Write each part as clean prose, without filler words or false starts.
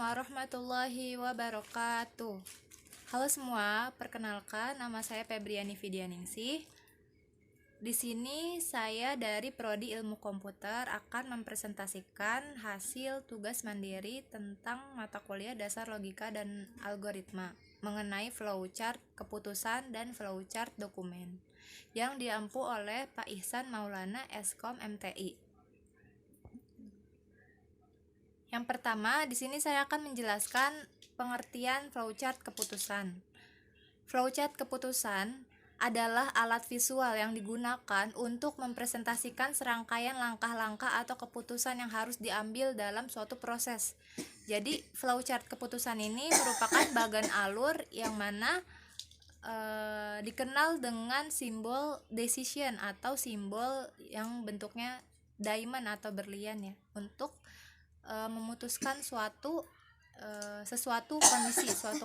warahmatullahi wabarakatuh. Halo semua, perkenalkan nama saya Febriani Fidianingsih. Di sini saya dari Prodi Ilmu Komputer akan mempresentasikan hasil tugas mandiri tentang mata kuliah Dasar Logika dan Algoritma mengenai flowchart keputusan dan flowchart dokumen yang diampu oleh Pak Ihsan Maulana Eskom MTI. Yang pertama, di sini saya akan menjelaskan pengertian flowchart keputusan. Flowchart keputusan adalah alat visual yang digunakan untuk mempresentasikan serangkaian langkah-langkah atau keputusan yang harus diambil dalam suatu proses. Jadi, flowchart keputusan ini merupakan bagan alur yang mana dikenal dengan simbol decision atau simbol yang bentuknya diamond atau berlian ya, untuk memutuskan suatu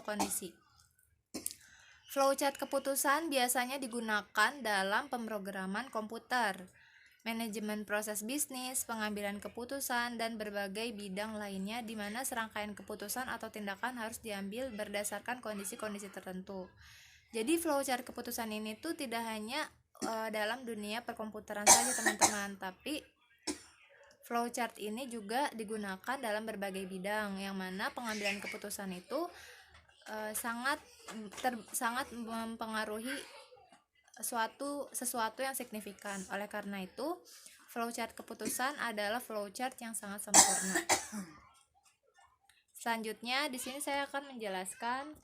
kondisi. Flowchart keputusan biasanya digunakan dalam pemrograman komputer, manajemen proses bisnis, pengambilan keputusan, dan berbagai bidang lainnya di mana serangkaian keputusan atau tindakan harus diambil berdasarkan kondisi-kondisi tertentu. Jadi flowchart keputusan ini tuh tidak hanya dalam dunia perkomputeran saja teman-teman, tapi flowchart ini juga digunakan dalam berbagai bidang yang mana pengambilan keputusan itu sangat mempengaruhi sesuatu yang signifikan. Oleh karena itu, flowchart keputusan adalah flowchart yang sangat sempurna. Selanjutnya, di sini saya akan menjelaskan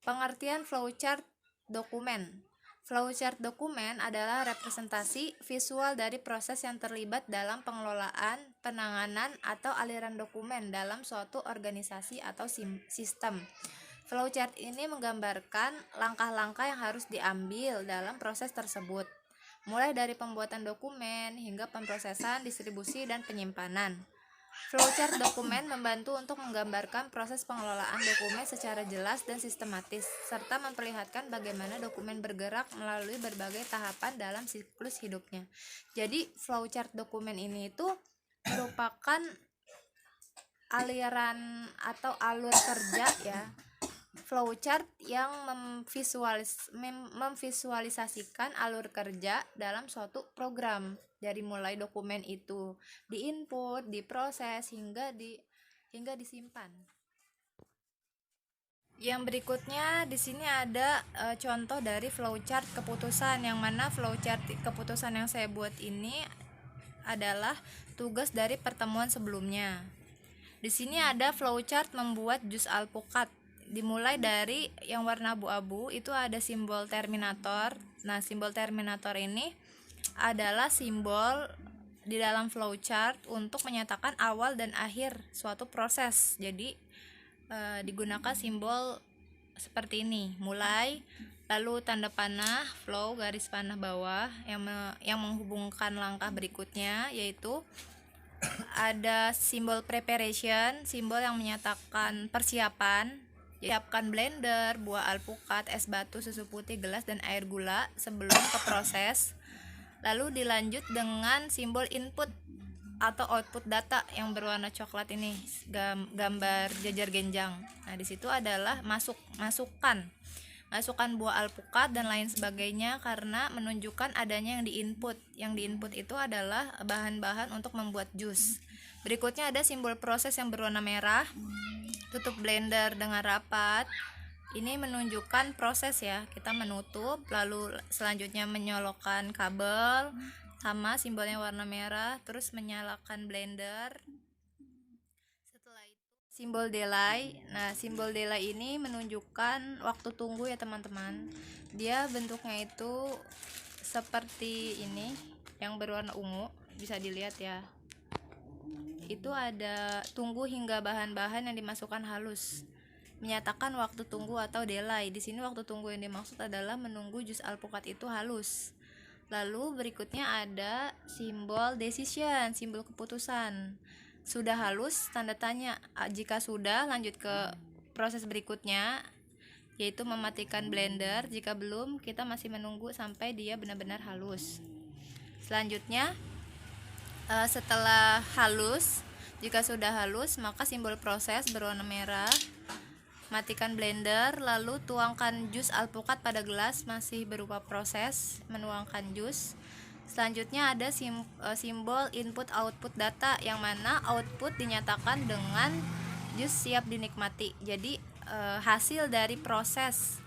pengertian flowchart dokumen. Flowchart dokumen adalah representasi visual dari proses yang terlibat dalam pengelolaan, penanganan, atau aliran dokumen dalam suatu organisasi atau sistem. Flowchart ini menggambarkan langkah-langkah yang harus diambil dalam proses tersebut, mulai dari pembuatan dokumen hingga pemrosesan, distribusi, dan penyimpanan. Flowchart dokumen membantu untuk menggambarkan proses pengelolaan dokumen secara jelas dan sistematis, serta memperlihatkan bagaimana dokumen bergerak melalui berbagai tahapan dalam siklus hidupnya. Jadi, flowchart dokumen ini itu merupakan aliran atau alur kerja ya, flowchart yang memvisualisasikan alur kerja dalam suatu program, dari mulai dokumen itu diinput, diproses hingga disimpan. Yang berikutnya di sini ada contoh dari flowchart keputusan, yang mana flowchart keputusan yang saya buat ini adalah tugas dari pertemuan sebelumnya. Di sini ada flowchart membuat jus alpukat. Dimulai dari yang warna abu-abu itu ada simbol terminator. Nah, simbol terminator ini adalah simbol di dalam flowchart untuk menyatakan awal dan akhir suatu proses. Jadi digunakan simbol seperti ini, mulai, lalu tanda panah, flow, garis panah bawah yang menghubungkan langkah berikutnya, yaitu ada simbol preparation, simbol yang menyatakan persiapan. Siapkan blender, buah alpukat, es batu, susu putih, gelas, dan air gula sebelum ke proses. Lalu dilanjut dengan simbol input atau output data yang berwarna coklat ini, gambar jajar genjang. Nah, di situ adalah masukkan buah alpukat dan lain sebagainya karena menunjukkan adanya yang diinput. Yang diinput itu adalah bahan-bahan untuk membuat jus. Berikutnya ada simbol proses yang berwarna merah. Tutup blender dengan rapat. Ini menunjukkan proses ya, kita menutup, lalu selanjutnya menyolokkan kabel sama simbolnya warna merah, terus menyalakan blender. Setelah itu simbol delay. Nah, simbol delay ini menunjukkan waktu tunggu ya teman-teman. Dia bentuknya itu seperti ini yang berwarna ungu, bisa dilihat ya. Itu ada tunggu hingga bahan-bahan yang dimasukkan halus, menyatakan waktu tunggu atau delay. Di sini waktu tunggu yang dimaksud adalah menunggu jus alpukat itu halus. Lalu berikutnya ada simbol decision, simbol keputusan. Sudah halus, tanda tanya. Jika sudah, lanjut ke proses berikutnya, yaitu mematikan blender. Jika belum, kita masih menunggu sampai dia benar-benar halus. Selanjutnya, setelah halus, Jika sudah halus, maka simbol proses berwarna merah. Matikan blender, lalu tuangkan jus alpukat pada gelas, masih berupa proses menuangkan jus. Selanjutnya ada simbol input output data, yang mana output dinyatakan dengan jus siap dinikmati. Jadi hasil dari proses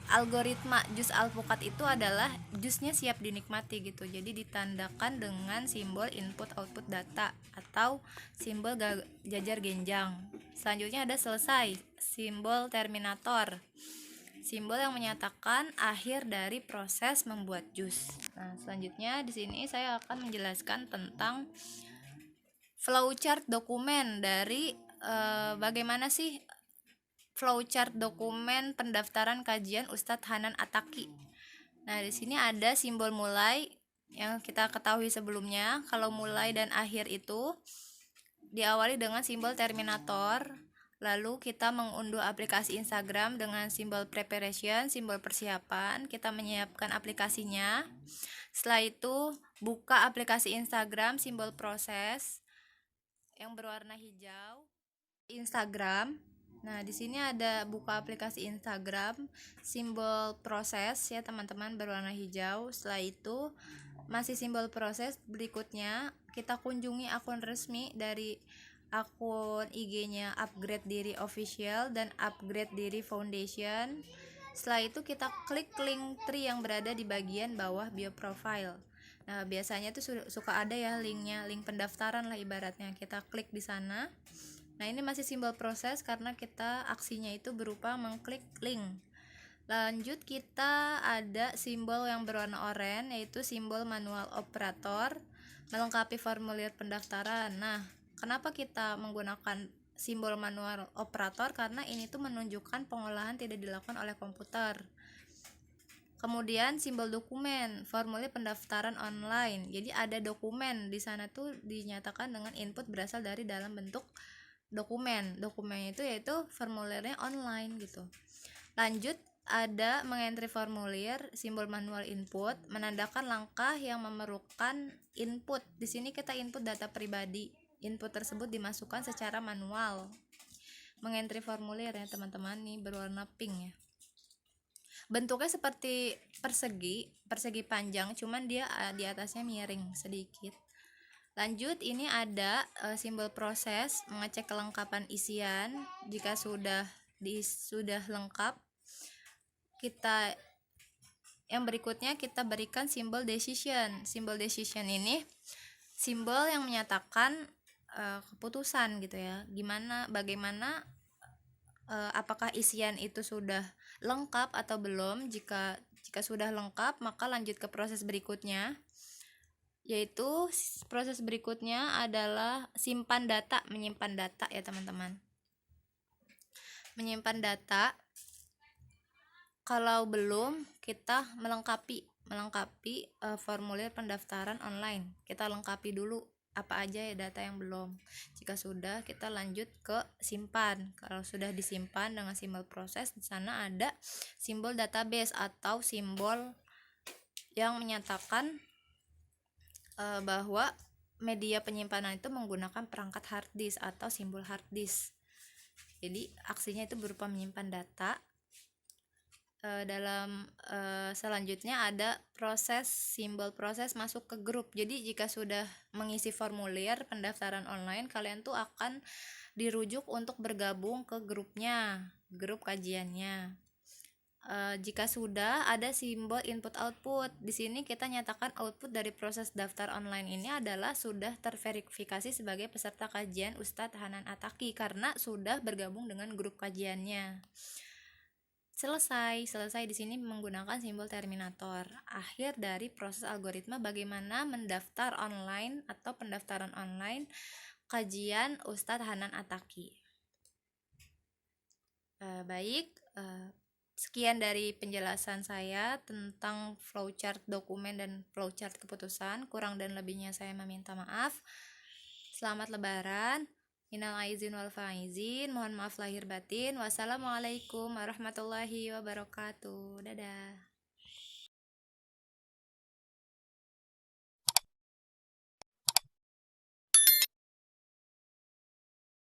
algoritma jus alpukat itu adalah jusnya siap dinikmati gitu. Jadi ditandakan dengan simbol input output data atau simbol jajar genjang. Selanjutnya ada selesai, simbol terminator, simbol yang menyatakan akhir dari proses membuat jus. Nah, selanjutnya di sini saya akan menjelaskan tentang flowchart dokumen dari bagaimana sih flowchart dokumen pendaftaran kajian Ustadz Hanan Attaqi. Nah, di sini ada simbol mulai yang kita ketahui sebelumnya. Kalau mulai dan akhir itu diawali dengan simbol terminator. Lalu kita mengunduh aplikasi Instagram dengan simbol preparation, simbol persiapan. Kita menyiapkan aplikasinya. Setelah itu buka aplikasi Instagram, simbol proses yang berwarna hijau. Instagram. Nah, di sini ada buka aplikasi Instagram, simbol proses ya teman-teman, berwarna hijau. Setelah itu masih simbol proses, berikutnya kita kunjungi akun resmi dari akun IG-nya Upgrade Diri Official dan Upgrade Diri Foundation. Setelah itu kita klik link tree yang berada di bagian bawah bio profile. Nah, biasanya tuh suka ada ya linknya, link pendaftaran lah ibaratnya. Kita klik di sana. Nah, ini masih simbol proses karena kita aksinya itu berupa mengklik link. Lanjut, kita ada simbol yang berwarna oranye, yaitu simbol manual operator, melengkapi formulir pendaftaran. Nah, kenapa kita menggunakan simbol manual operator? Karena ini tuh menunjukkan pengolahan tidak dilakukan oleh komputer. Kemudian simbol dokumen, formulir pendaftaran online. Jadi ada dokumen di sana tuh dinyatakan dengan input berasal dari dalam bentuk dokumen itu yaitu formulirnya online gitu. Lanjut, ada mengentry formulir, simbol manual input, menandakan langkah yang memerlukan input. Di sini kita input data pribadi. Input tersebut dimasukkan secara manual. Mengentry formulir ya teman-teman, nih berwarna pink ya. Bentuknya seperti persegi panjang, cuman dia di atasnya miring sedikit. Lanjut, ini ada simbol proses, mengecek kelengkapan isian. Jika sudah lengkap, kita yang berikutnya kita berikan simbol decision. Simbol decision ini simbol yang menyatakan keputusan gitu ya. Bagaimana apakah isian itu sudah lengkap atau belum. Jika sudah lengkap, maka lanjut ke proses berikutnya, yaitu proses berikutnya adalah menyimpan data ya teman-teman. Menyimpan data, kalau belum kita melengkapi formulir pendaftaran online. Kita lengkapi dulu apa aja ya data yang belum. Jika sudah, kita lanjut ke simpan. Kalau sudah disimpan dengan simbol proses, di sana ada simbol database atau simbol yang menyatakan bahwa media penyimpanan itu menggunakan perangkat hard disk atau simbol hard disk. Jadi aksinya itu berupa menyimpan data. Selanjutnya ada simbol proses masuk ke grup. Jadi jika sudah mengisi formulir pendaftaran online, kalian tuh akan dirujuk untuk bergabung ke grup kajiannya. Jika sudah, ada simbol input output. Di sini kita nyatakan output dari proses daftar online ini adalah sudah terverifikasi sebagai peserta kajian Ustadz Hanan Attaqi karena sudah bergabung dengan grup kajiannya. Selesai di sini menggunakan simbol terminator. Akhir dari proses algoritma bagaimana mendaftar online atau pendaftaran online kajian Ustadz Hanan Attaqi. Sekian dari penjelasan saya tentang flowchart dokumen dan flowchart keputusan. Kurang dan lebihnya saya meminta maaf. Selamat Lebaran. Minal aizin wal faizin. Mohon maaf lahir batin. Wassalamualaikum warahmatullahi wabarakatuh. Dadah.